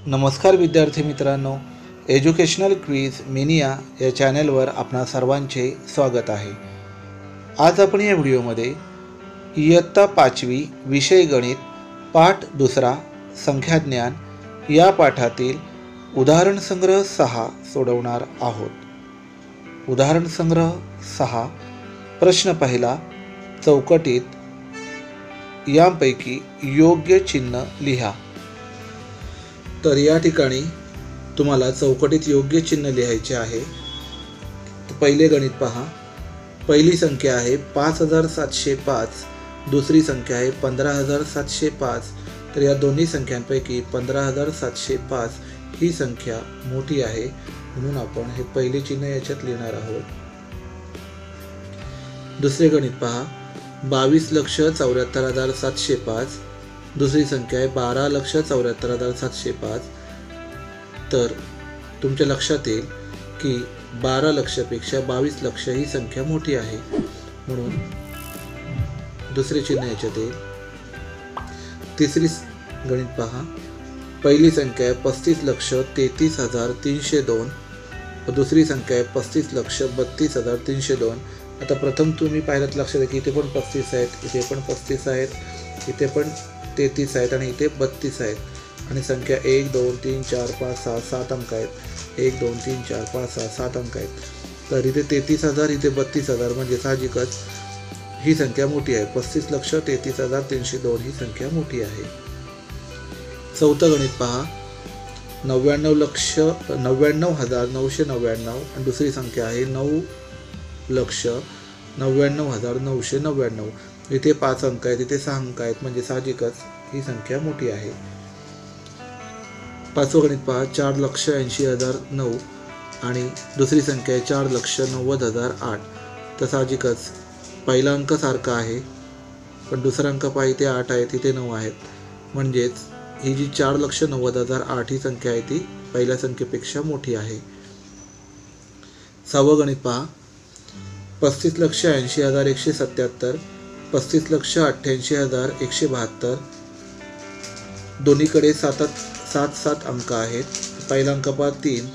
नमस्कार विद्यार्थी मित्रांनो, एज्युकेशनल क्विज मिनिया या चॅनलवर आपणा सर्वांचे स्वागत आहे। आज आपण या व्हिडिओमध्ये इयत्ता 5वी विषय गणित पाठ दुसरा संख्याज्ञान या पाठातील उदाहरण संग्रह 6 सोडवणार आहोत। उदाहरण संग्रह 6 प्रश्न पहिला, चौकटीत यांपैकी योग्य चिन्ह लिहा। तर या ठिकाणी तुम्हाला चौकटीत योग्य चिन्ह लिहायचे आहे। तर पहिले गणित पहा। पहिली संख्या आहे 5705, दुसरी संख्या आहे 15705। तर या दोन्ही संख्यांपैकी 15705 ही संख्या मोठी आहे, म्हणून आपण हे पहिले चिन्ह याच्यात लिहिणार आहोत। दुसरे गणित पहा। 22,74,705, दुसरी संख्या आहे 12,74,705। तर तुमच्या लक्षात येईल की 12 लक्षापेक्षा 22 लक्ष ही संख्या मोठी आहे, म्हणून दुसरे चिन्ह याच्यात येईल। तिसरी गणित पहा। पहिली संख्या आहे 35,33,302 व दुसरी संख्या आहे 35,32,302। आता प्रथम तुम्ही पाहिलं लक्षात आहे की इथे पण 35 आहेत, इथे पण 35 आहेत, इथे पण 33 आहेत आणि इथे 32 आहेत आणि संख्या 1 2 3 4 5 6 7 अंक आहेत। 1 2 3 4 5 6 7 अंक आहेत। तर इथे 33,000, इथे 32,000, म्हणजे साहजिकच ही संख्या मोठी आहे। 35,33,302 ही संख्या मोठी आहे। चौथं गणित पहा। 99,999 आणि दुसरी संख्या आहे 9,99,999। इथे 5 अंक आहेत, इथे 6 अंक आहेत, म्हणजे साहजिकच ही संख्या मोठी आहे। पाचवं गणित पहा। 4,80,009 आणि दुसरी संख्या आहे 4,90,008। तर साहजिकच पहिला अंक सारखा आहे, पण दुसरा अंक पहा इथे 8 आहेत, इथे 9 आहेत, म्हणजेच ही जी 4,90,008 ही संख्या आहे ती पहिल्या संख्येपेक्षा मोठी आहे। सहावं गणित पहा। 35,80,177, 35,88,172। दोन्हीकडे 7 अंक आहेत। पहिला अंक पहा 3,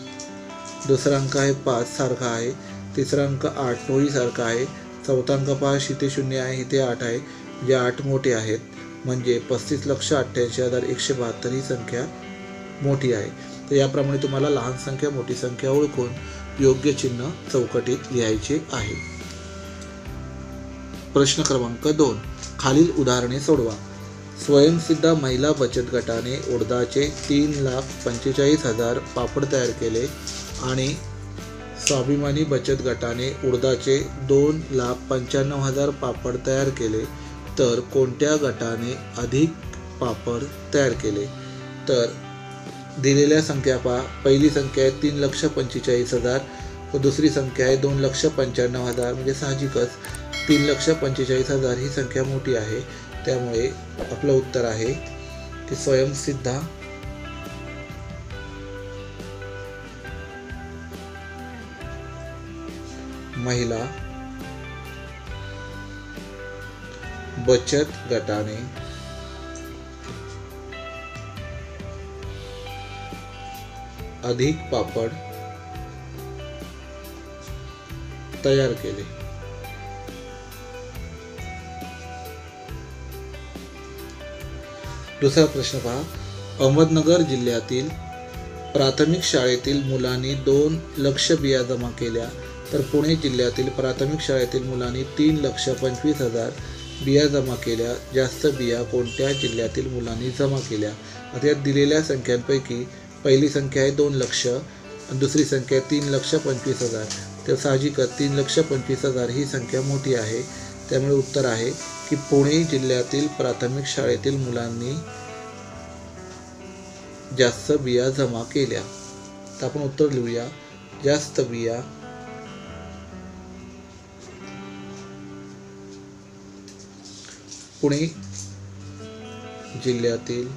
दुसरा अंक आहे 5 सारखा आहे, तिसरा अंक 8 तोही सारखा आहे, चौथा अंक पहा इथे 0 आहे, इथे 8 आहे, जे 8 मोठे आहेत, म्हणजे 35,88,172 ही संख्या मोठी आहे। तर याप्रमाणे तुम्हाला लहान संख्या मोठी संख्या ओळखून योग्य चिन्ह चौकटीत लिहायचे आहे। प्रश्न क्रमांक 2, खालील उदाहरणे सोडवा। स्वयंसिद्धा महिला बचत गटाने उडदाचे 3,45,000 पापड तयार केले आणि स्वाभिमानी बचत गटाने उडदाचे 2,95,000 पापड तयार केले, तर कोणत्या गटाने अधिक पापड तयार केले? तर दिलेल्या संख्या पहा। पहिली संख्या आहे 3,45,000 व दुसरी संख्या आहे 2,95,000, म्हणजे साहजिकच 3,45,000 ही संख्या मोठी आहे, त्यामुळे आपलं उत्तर आहे की स्वयंसिद्धा महिला बचत गटाने अधिक पापड तयार केले। दुसरा प्रश्न पहा। अहमदनगर जिल्ह्यातील प्राथमिक शाळेतील मुलांनी 2 लक्ष बिया जमा केल्या, तर पुणे जिल्ह्यातील प्राथमिक शाळेतील मुलांनी 3,25,000 बिया जमा केल्या। जास्त बिया कोणत्या जिल्ह्यातील मुलांनी जमा केल्या? आता यात दिलेल्या संख्यांपैकी पहिली संख्या आहे 2 लक्ष आणि दुसरी संख्या आहे 3,25,000। तर साहजिकच 3,25,000 ही संख्या मोठी आहे, त्यामुळे उत्तर आहे की पुणे जिल्ह्यातील प्राथमिक शाळेतील मुलांनी जास्त बिया जमा केल्या। तर आपण उत्तर लिहूया, जास्त बिया पुणे जिल्ह्यातील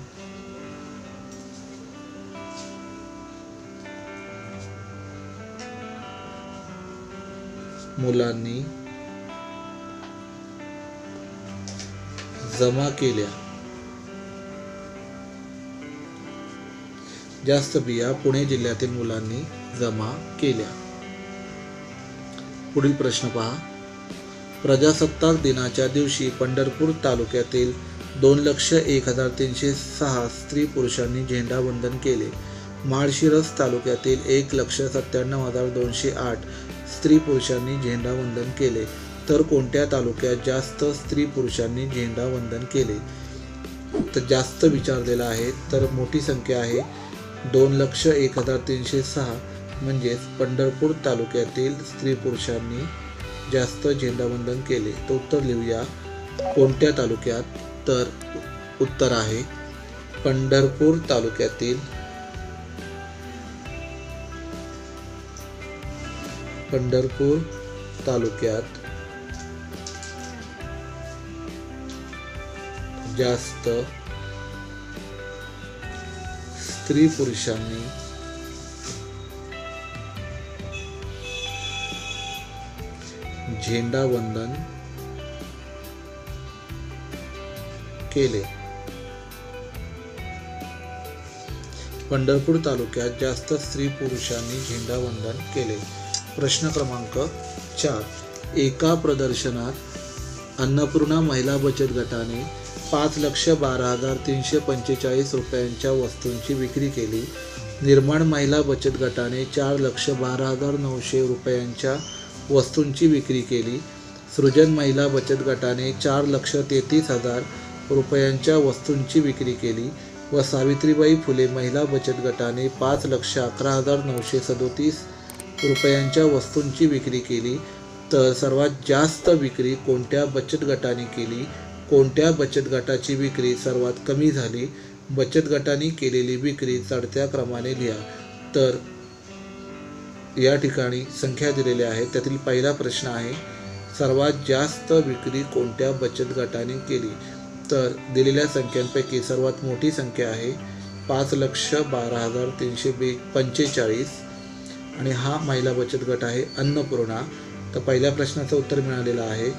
मुलांनी जमा केल्या। जास्त बिया पुणे जिल्ह्यातील मुलांनी जमा केल्या? पुढील प्रश्न पहा. प्रजासत्ताक दिनाच्या दिवशी पंढरपूर तालुक्यातील 2,01,306 स्त्री पुरुषांनी झेंडावंदन केले. माळशिरस तालुक्यातील 1,97,208 स्त्री पुरुषांनी झेंडावंदन केले. तर कोणत्या तालुक्यात जास्त स्त्री पुरुषांनी झेंडावंदन केले? तर जास्त विचारलेला आहे, तर मोठी संख्या आहे 2,01,306, म्हणजेच पंढरपूर तालुक्यातील स्त्री पुरुषांनी जास्त झेंडावंदन केले. तर उत्तर लिहूया. कोणत्या तालुक्यात? तर उत्तर आहे पंढरपूर तालुक्यात जास्त स्त्री पुरुषांनी झेंडावंदन केले. पंढरपूर तालुक्यात जास्त स्त्री पुरुषांनी झेंडावंदन केले. प्रश्न क्रमांक 4. एका प्रदर्शनात अन्नपूर्णा महिला बचत गटाने 5,12,345 रुपयांच्या वस्तूंची विक्री केली. निर्माण महिला बचत गटाने 4,12,900 रुपयांच्या वस्तूंची विक्री केली. सृजन महिला बचत गटाने 4,33,000 रुपयांच्या वस्तूंची विक्री केली व सावित्रीबाई फुले महिला बचत गटाने 5,11,937 रुपयांच्या वस्तूंची विक्री केली. तर सर्वात जास्त विक्री कोणत्या बचत गटाने केली? कोणत्या बचत गटाची विक्री सर्वात कमी झाली? बचत गटाने केलेली विक्री चढत्या क्रमाने लिहा. तर या ठिकाणी संख्या दिलेल्या आहेत. त्यातील पहिला प्रश्न आहे, सर्वात जास्त विक्री कोणत्या बचत गटाने केली? तर दिलेल्या संख्यांपैकी सर्वात मोठी संख्या आहे 5,12,345 आणि हा महिला बचत गट आहे अन्नपूर्णा. तर पहिल्या प्रश्नाचं उत्तर मिळालेलं आहे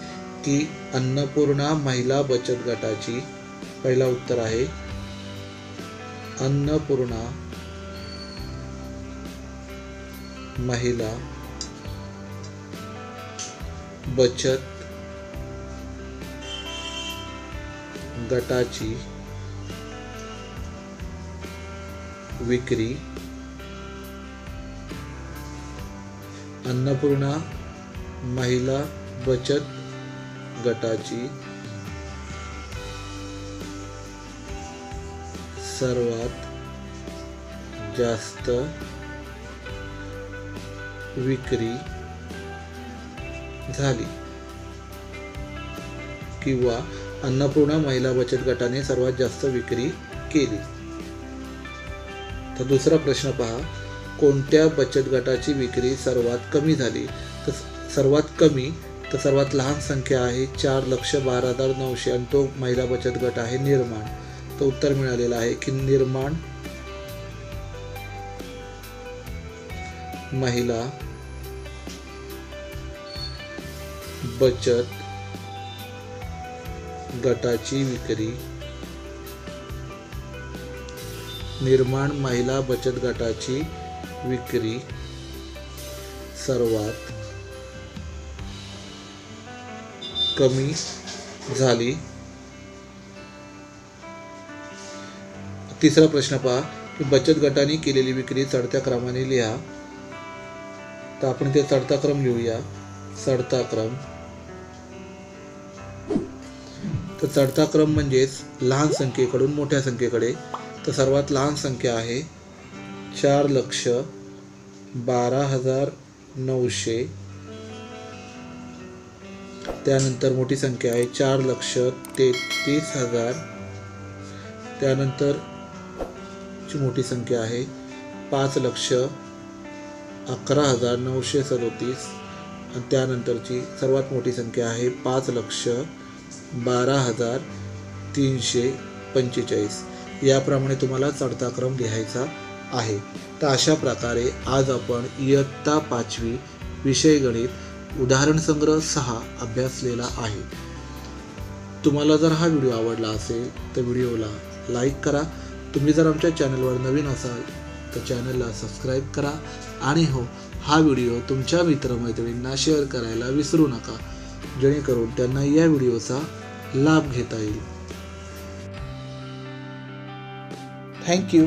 की अन्नपूर्णा महिला बचत गटाची, पहिला उत्तर आहे अन्नपूर्णा महिला बचत गटाची विक्री अन्नपूर्णा महिला बचत गटाची सर्वात जास्त विक्री झाली किंवा अन्नपूर्णा महिला बचत गटाने सर्वात जास्त विक्री केली. तर दुसरा प्रश्न पहा, कोणत्या बचत गटाची विक्री सर्वात कमी झाली? तर सर्वात कमी, तर सर्वात लहान संख्या आहे 4,12,900 आणि तो महिला बचत गट आहे निर्माण. तर उत्तर मिळालेलं आहे की निर्माण महिला बचत गटाची विक्री, निर्माण महिला बचत गटाची विक्री सर्वात कमी झाली. तिसरा प्रश्न पहा की बचत गटाने केलेली विक्री चढत्या क्रमाने लिहा. तर आपण ते चढता क्रम लिहूया. चढता क्रम, तर चढता क्रम म्हणजेच लहान संख्येकडून मोठ्या संख्येकडे. तर सर्वात लहान संख्या आहे 4,12,900. त्यानंतर मोठी संख्या आहे 4,33,000. त्यानंतर ची मोठी संख्या आहे 5,11,937 आणि त्यानंतरची सर्वात मोठी संख्या आहे 5,12,345. याप्रमाणे तुम्हाला चढता क्रम लिहायचा आहे. तर अशा प्रकारे आज आपण इयत्ता 5वी विषय गणित उदाहरण संग्रह 6 अभ्यासलेला आहे. तुम्हाला जर हा व्हिडिओ आवडला असेल तर व्हिडिओला लाईक करा. तुम्ही जर आमच्या चॅनलवर नवीन असाल तर चॅनलला सबस्क्राईब करा आणि हो, हा व्हिडिओ तुमच्या मित्रमैत्रिणींना शेअर करायला विसरू नका, जेणेकरून त्यांना या व्हिडिओचा लाभ घेता येईल. थँक्यू.